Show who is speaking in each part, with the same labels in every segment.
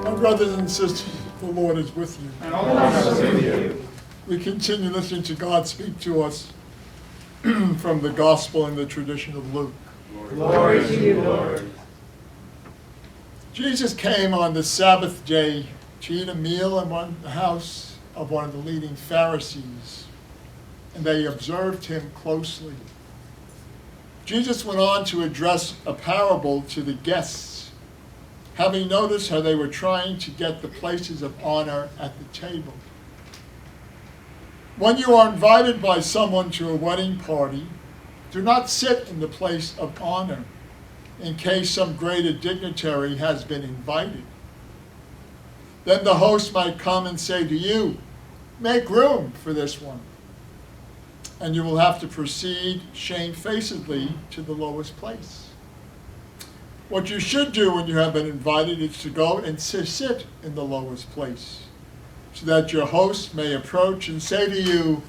Speaker 1: My brothers and sisters, the Lord is with you.
Speaker 2: And also with you.
Speaker 1: We continue listening to God speak to us from the Gospel and the tradition of Luke.
Speaker 2: Glory to you, Lord.
Speaker 1: Jesus came on the Sabbath day to eat a meal in the house of one of the leading Pharisees, and they observed him closely. Jesus went on to address a parable to the guests, having noticed how they were trying to get the places of honor at the table. When you are invited by someone to a wedding party, do not sit in the place of honor, in case some greater dignitary has been invited. Then the host might come and say to you, "Make room for this one." And you will have to proceed shamefacedly to the lowest place. What you should do when you have been invited is to go and sit in the lowest place, so that your host may approach and say to you,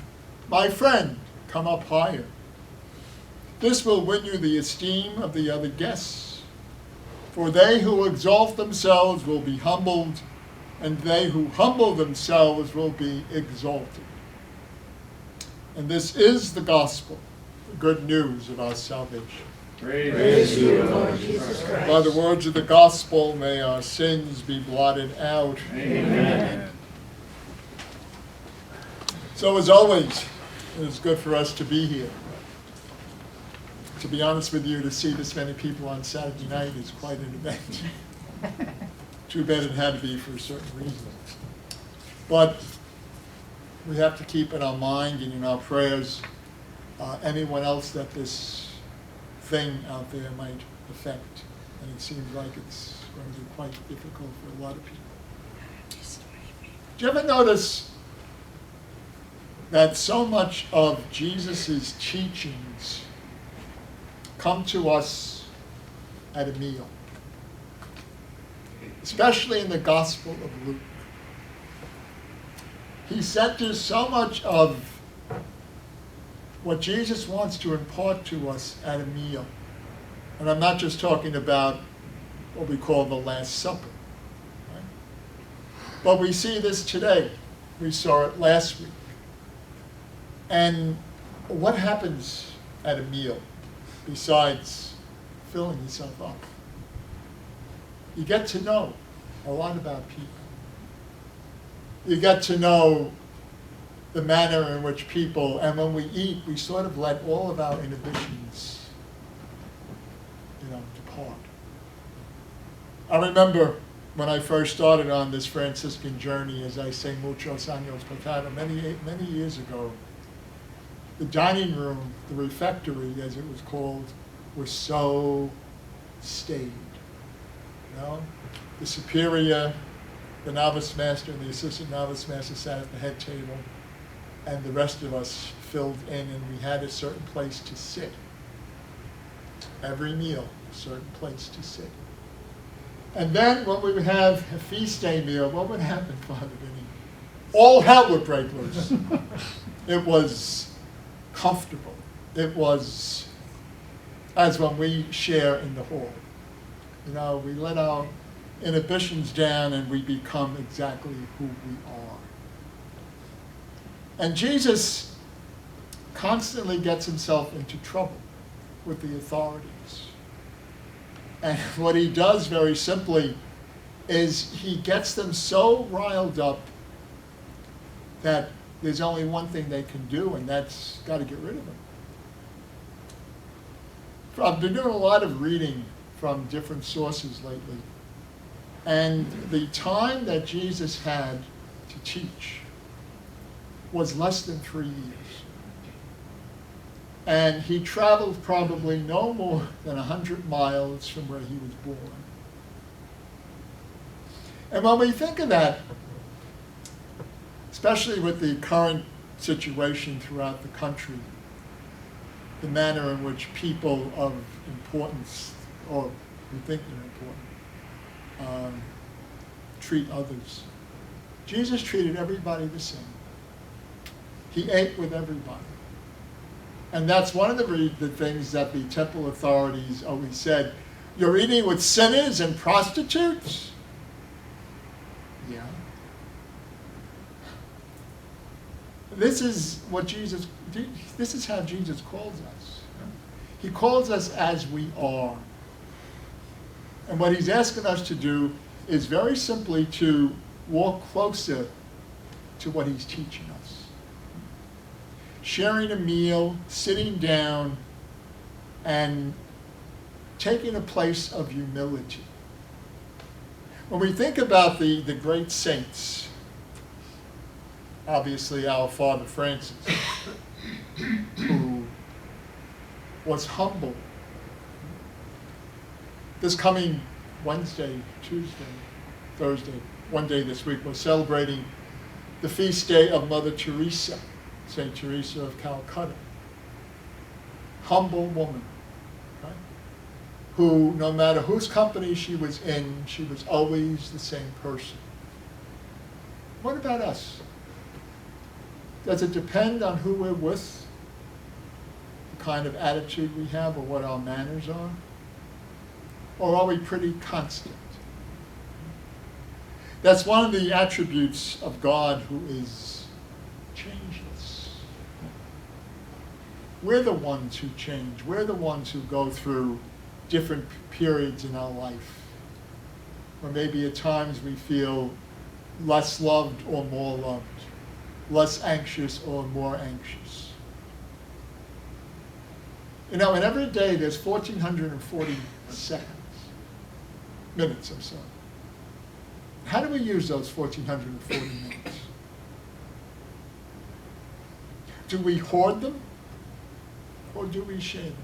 Speaker 1: "My friend, come up higher." This will win you the esteem of the other guests. For they who exalt themselves will be humbled, and they who humble themselves will be exalted. And this is the gospel, the good news of our salvation.
Speaker 2: Praise to you, Lord Jesus Christ.
Speaker 1: By the words of the gospel, may our sins be blotted out.
Speaker 2: Amen.
Speaker 1: So as always, it is good for us to be here. To be honest with you, to see this many people on Saturday night is quite an event. Too bad it had to be for a certain reason. But we have to keep in our mind and in our prayers anyone else that this thing out there might affect. And it seems like it's going to be quite difficult for a lot of people. Do you ever notice that so much of Jesus' teachings come to us at a meal? Especially in the Gospel of Luke. He centers so much of what Jesus wants to impart to us at a meal. And I'm not just talking about what we call the Last Supper. Right? But we see this today. We saw it last week. And what happens at a meal besides filling yourself up? You get to know a lot about people. You get to know the manner in which people, and when we eat, we sort of let all of our inhibitions, depart. I remember when I first started on this Franciscan journey, as I say, muchos años pasado, many years ago, the dining room, the refectory, as it was called, was so staid. The superior, the novice master, and the assistant novice master sat at the head table, and the rest of us filled in, and we had a certain place to sit. Every meal, a certain place to sit. And then when we would have a feast day meal, what would happen, Father Vinny? All hell would break loose. It was comfortable. It was as when we share in the hall. We let our inhibitions down and we become exactly who we are. And Jesus constantly gets himself into trouble with the authorities. And what he does very simply is he gets them so riled up that there's only one thing they can do, and that's got to get rid of them. I've been doing a lot of reading from different sources lately. And the time that Jesus had to teach was less than 3 years. And he traveled probably no more than 100 miles from where he was born. And when we think of that, especially with the current situation throughout the country, the manner in which people of importance, or who think they're important, treat others. Jesus treated everybody the same. He ate with everybody. And that's one of the things that the temple authorities always said. You're eating with sinners and prostitutes? Yeah. This is what this is how Jesus calls us. He calls us as we are. And what he's asking us to do is very simply to walk closer to what he's teaching us. Sharing a meal, sitting down, and taking a place of humility. When we think about the great saints, obviously our Father Francis, who was humble. This coming Wednesday, Tuesday, Thursday, one day this week, we're celebrating the feast day of Mother Teresa, St. Teresa of Calcutta. Humble woman, right? Who, no matter whose company she was in, she was always the same person. What about us? Does it depend on who we're with, the kind of attitude we have, or what our manners are? Or are we pretty constant? That's one of the attributes of God, who is changeless. We're the ones who change. We're the ones who go through different periods in our life. Or maybe at times we feel less loved or more loved, less anxious or more anxious. You know, in every day there's 1,440 seconds. Minutes, I'm sorry. How do we use those 1,440 minutes? Do we hoard them, or do we share them?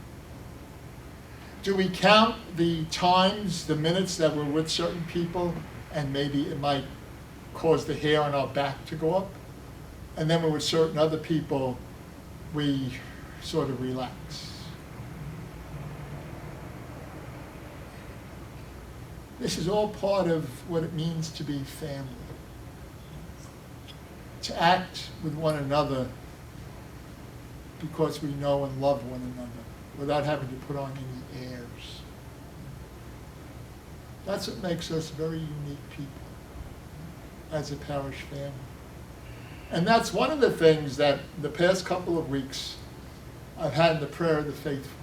Speaker 1: Do we count the times, the minutes that we're with certain people, and maybe it might cause the hair on our back to go up? And then when we're with certain other people, we sort of relax. This is all part of what it means to be family. To act with one another because we know and love one another without having to put on any airs. That's what makes us very unique people as a parish family. And that's one of the things that the past couple of weeks I've had in the prayer of the faithful.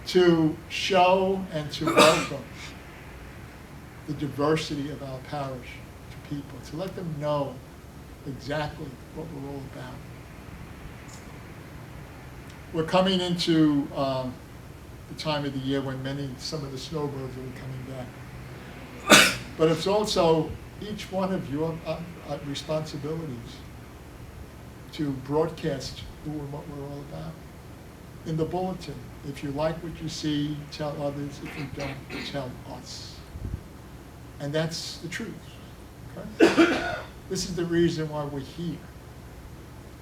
Speaker 1: To show and to welcome the diversity of our parish to people, to let them know exactly what we're all about. We're coming into the time of the year when some of the snowbirds will be coming back. But it's also each one of your responsibilities to broadcast who and what we're all about. In the bulletin, if you like what you see, tell others. If you don't, tell us. And that's the truth. Okay? This is the reason why we're here.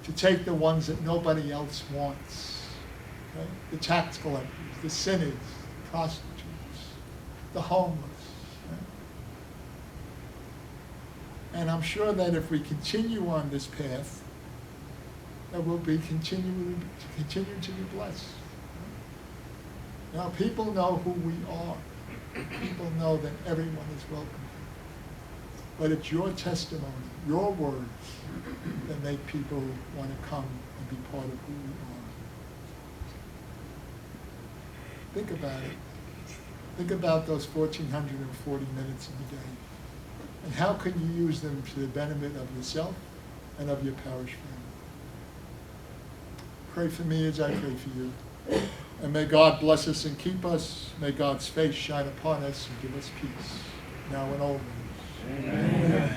Speaker 1: To take the ones that nobody else wants. Okay? The tax collectors, the sinners, the prostitutes, the homeless. Okay? And I'm sure that if we continue on this path, that we'll be continue to be blessed. Now, people know who we are. People know that everyone is welcome. But it's your testimony, your words, that make people want to come and be part of who we are. Think about it. Think about those 1,440 minutes in the day. And how can you use them to the benefit of yourself and of your parish family? Pray for me as I pray for you. And may God bless us and keep us. May God's face shine upon us and give us peace, now and always.
Speaker 2: Amen.